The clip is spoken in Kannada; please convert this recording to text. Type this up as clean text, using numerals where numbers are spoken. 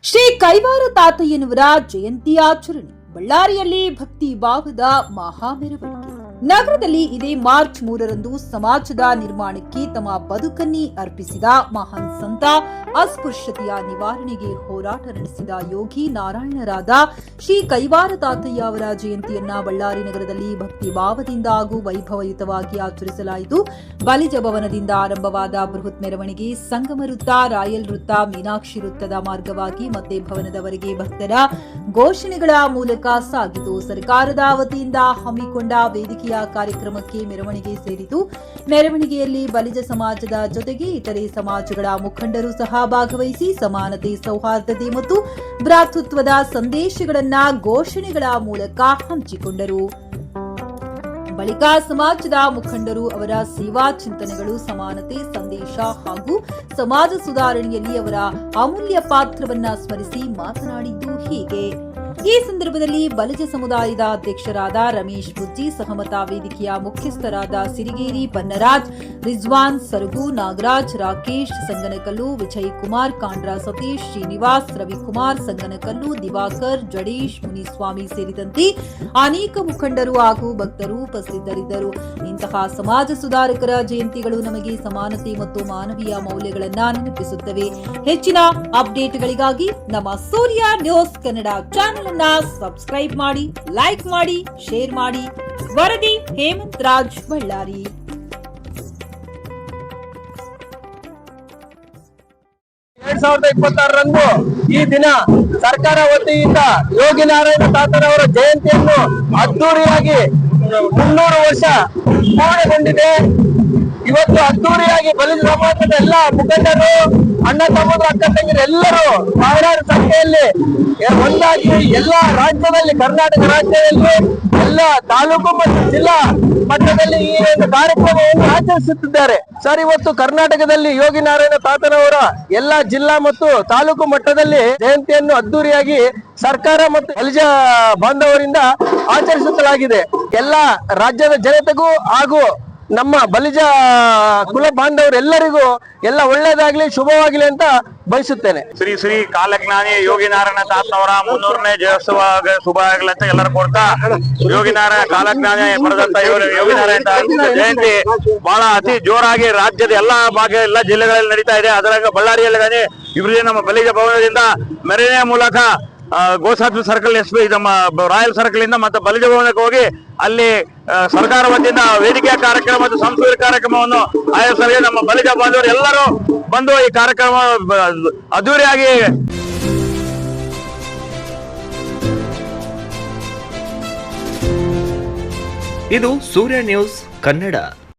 ಶ್ರೀ ಕೈವಾರ ತಾತಯ್ಯನವರ ಜಯಂತಿ ಆಚರಣೆ ಬಳ್ಳಾರಿಯಲ್ಲಿ ಭಕ್ತಿ ಭಾವದ ಮಹಾ ಮೆರವಣಿಗೆ. ನಗರದಲ್ಲಿ ಇದೇ ಮಾರ್ಚ್ 3ರಂದು ಸಮಾಜದ ನಿರ್ಮಾಣಕ್ಕೆ ತಮ್ಮ ಬದುಕನ್ನೇ ಅರ್ಪಿಸಿದ ಮಹಾನ್ ಸಂತ, ಅಸ್ಪೃಶ್ಯತೆಯ ನಿವಾರಣೆಗೆ ಹೋರಾಟ ನಡೆಸಿದ ಯೋಗಿ ನಾರಾಯಣರಾದ ಶ್ರೀ ಕೈವಾರ ತಾತಯ್ಯ ಅವರ ಜಯಂತಿಯನ್ನ ಬಳ್ಳಾರಿ ನಗರದಲ್ಲಿ ಭಕ್ತಿ ಭಾವದಿಂದ ಹಾಗೂ ವೈಭವಯುತವಾಗಿ ಆಚರಿಸಲಾಯಿತು. ಬಲಿಜ ಭವನದಿಂದ ಆರಂಭವಾದ ಬೃಹತ್ ಮೆರವಣಿಗೆ ಸಂಗಮ ವೃತ್ತ, ರಾಯಲ್ ವೃತ್ತ, ಮೀನಾಕ್ಷಿ ವೃತ್ತದ ಮಾರ್ಗವಾಗಿ ಮತ್ತೆ ಭವನದವರೆಗೆ ಭಕ್ತರ ಘೋಷಣೆಗಳ ಮೂಲಕ ಸಾಗಿತು. ಸರ್ಕಾರದ ವತಿಯಿಂದ ಹಮ್ಮಿಕೊಂಡ ವೇದಿಕೆಯ ಕಾರ್ಯಕ್ರಮಕ್ಕೆ ಮೆರವಣಿಗೆ ಸೇರಿತು. ಮೆರವಣಿಗೆಯಲ್ಲಿ ಬಲಿಜ ಸಮಾಜದ ಜೊತೆಗೆ ಇತರೆ ಸಮಾಜಗಳ ಮುಖಂಡರು ಸಹ ಭಾಗವಹಿಸಿ ಸಮಾನತೆ, ಸೌಹಾರ್ದತೆ ಮತ್ತು ಭ್ರಾತೃತ್ವದ ಸಂದೇಶಗಳನ್ನ ಘೋಷಣೆಗಳ ಮೂಲಕ ಹಂಚಿಕೊಂಡರು. ಬಳಿಕ ಸಮಾಜದ ಮುಖಂಡರು ಅವರ ಸೇವಾ ಚಿಂತನೆಗಳು, ಸಮಾನತೆ ಸಂದೇಶ ಹಾಗೂ ಸಮಾಜ ಸುಧಾರಣೆಯಲ್ಲಿ ಅವರ ಅಮೂಲ್ಯ ಪಾತ್ರವನ್ನ ಸ್ಮರಿಸಿ ಮಾತನಾಡಿದ್ದು ಹೀಗೆ. ಈ ಸಂದರ್ಭದಲ್ಲಿ ಬಲಿಜ ಸಮುದಾಯದ ಅಧ್ಯಕ್ಷರಾದ ರಮೇಶ್ ಬುಜ್ಜಿ, ಸಹಮತ ವೇದಿಕೆಯ ಮುಖ್ಯಸ್ಥರಾದ ಸಿರಿಗೇರಿ ಬನ್ನರಾಜ್, ರಿಜ್ವಾನ್ ಸರಗು, ನಾಗರಾಜ್, ರಾಕೇಶ್ ಸಂಗನಕಲ್ಲು, ವಿಜಯ್ ಕುಮಾರ್, ಕಾಂಡ್ರಾ ಸತೀಶ್, ಶ್ರೀನಿವಾಸ್, ರವಿಕುಮಾರ್ ಸಂಗನಕಲ್ಲು, ದಿವಾಕರ್, ಜಡೇಶ್, ಮುನಿಸ್ವಾಮಿ ಸೇರಿದಂತೆ ಅನೇಕ ಮುಖಂಡರು ಹಾಗೂ ಭಕ್ತರು ಉಪಸ್ಥಿತರಿದ್ದರು. ಇಂತಹ ಸಮಾಜ ಸುಧಾರಕರ ಜಯಂತಿಗಳು ನಮಗೆ ಸಮಾನತೆ ಮತ್ತು ಮಾನವೀಯ ಮೌಲ್ಯಗಳನ್ನ ನೆನಪಿಸುತ್ತವೆ. ಹೆಚ್ಚಿನ ಅಪ್ಡೇಟ್ಗಳಿಗಾಗಿ ನಮ್ಮ ಸೂರ್ಯ ನ್ಯೂಸ್ ಕನ್ನಡ ಚಾನೆಲ್ ಅನ್ನ ಸಬ್ಸ್ಕ್ರೈಬ್ ಮಾಡಿ, ಲೈಕ್ ಮಾಡಿ, ಶೇರ್ ಮಾಡಿ. ವರದಿ ಹೇಮಂತ್ ರಾಜ್, ಬಳ್ಳಾರಿ. 2026ರಂದು ಈ ದಿನ ಸರ್ಕಾರ ವತಿಯಿಂದ ಯೋಗಿ ನಾರಾಯಣ ತಾತರವರ ಜಯಂತಿಯನ್ನು ಅದ್ದೂರಿಯಾಗಿ 300 ವರ್ಷ ಪೂರ್ಣಗೊಂಡಿದೆ. ಇವತ್ತು ಅದ್ದೂರಿಯಾಗಿ ಬಲಿಜ ಸಮಾಜದ ಎಲ್ಲ ಮುಖಂಡರು, ಅಣ್ಣ ತಮ್ಮರು, ಅಕ್ಕ ತಂಗಿರು ಎಲ್ಲರೂ ಸಾವಿರಾರು ಸಂಖ್ಯೆಯಲ್ಲಿ ಒಂದಾಗಿ ಎಲ್ಲ ರಾಜ್ಯದಲ್ಲಿ, ಕರ್ನಾಟಕ ರಾಜ್ಯದಲ್ಲಿ ಎಲ್ಲ ತಾಲೂಕು ಮತ್ತು ಜಿಲ್ಲಾ ಮಟ್ಟದಲ್ಲಿ ಈ ಒಂದು ಕಾರ್ಯಕ್ರಮವನ್ನು ಆಚರಿಸುತ್ತಿದ್ದಾರೆ. ಸರ್, ಇವತ್ತು ಕರ್ನಾಟಕದಲ್ಲಿ ಯೋಗಿ ನಾರಾಯಣ ತಾತನವರ ಎಲ್ಲ ಜಿಲ್ಲಾ ಮತ್ತು ತಾಲೂಕು ಮಟ್ಟದಲ್ಲಿ ಜಯಂತಿಯನ್ನು ಅದ್ದೂರಿಯಾಗಿ ಸರ್ಕಾರ ಮತ್ತು ಬಲಿಜ ಬಾಂಧವರಿಂದ ಆಚರಿಸಲಾಗಿದೆ. ಎಲ್ಲ ರಾಜ್ಯದ ಜನತೆಗೂ ಹಾಗೂ ನಮ್ಮ ಬಲಿಜ ಕುಲ ಬಾಂಧವರೆಲ್ಲರಿಗೂ ಎಲ್ಲ ಒಳ್ಳೇದಾಗ್ಲಿ, ಶುಭವಾಗ್ಲಿ ಅಂತ ಬಯಸುತ್ತೇನೆ. ಶ್ರೀ ಶ್ರೀ ಕಾಲಜ್ಞಾನಿ ಯೋಗಿ ನಾರಾಯಣ ತಾತನವರ 300ನೇ ಜಯೋತ್ಸವ ಶುಭ ಆಗ್ಲಿ ಅಂತ ಎಲ್ಲರೂ ಕೊಡ್ತಾ, ಯೋಗಿ ನಾರಾಯಣ ಕಾಲಜ್ಞಾನಿ ಪಡೆದಂತ ಯೋಗಿ ನಾರಾಯಣ ಜಯಂತಿ ಬಹಳ ಅತಿ ಜೋರಾಗಿ ರಾಜ್ಯದ ಎಲ್ಲಾ ಭಾಗ, ಎಲ್ಲ ಜಿಲ್ಲೆಗಳಲ್ಲಿ ನಡೀತಾ ಇದೆ. ಅದರಾಗ ಬಳ್ಳಾರಿಯಲ್ಲಿ ಇಬ್ಬರಿಗೆ ನಮ್ಮ ಬಲಿಜ ಭವನದಿಂದ ಮೆರವಣಿಗೆ ಮೂಲಕ ಗೋಸಾತ್ವ ಸರ್ಕಲ್ ಎಸ್ಪಿ ನಮ್ಮ ರಾಯಲ್ ಸರ್ಕಲ್ ಇಂದ ಮತ್ತೆ ಬಲಿಜ ಭವನಕ್ಕೆ ಹೋಗಿ ಅಲ್ಲಿ ಸರ್ಕಾರ ವತಿಯಿಂದ ವೇದಿಕೆಯ ಕಾರ್ಯಕ್ರಮ ಮತ್ತು ಸಾಂಸ್ಕೃತಿಕ ಕಾರ್ಯಕ್ರಮವನ್ನು ಆಯೋಜಿಸಲಾಗಿದೆ. ನಮ್ಮ ಬಲಿಜ ಬಾಂಧವರು ಎಲ್ಲರೂ ಬಂದು ಈ ಕಾರ್ಯಕ್ರಮ ಅದ್ದೂರಿಯಾಗಿ ಇದು ಸೂರ್ಯ ನ್ಯೂಸ್ ಕನ್ನಡ.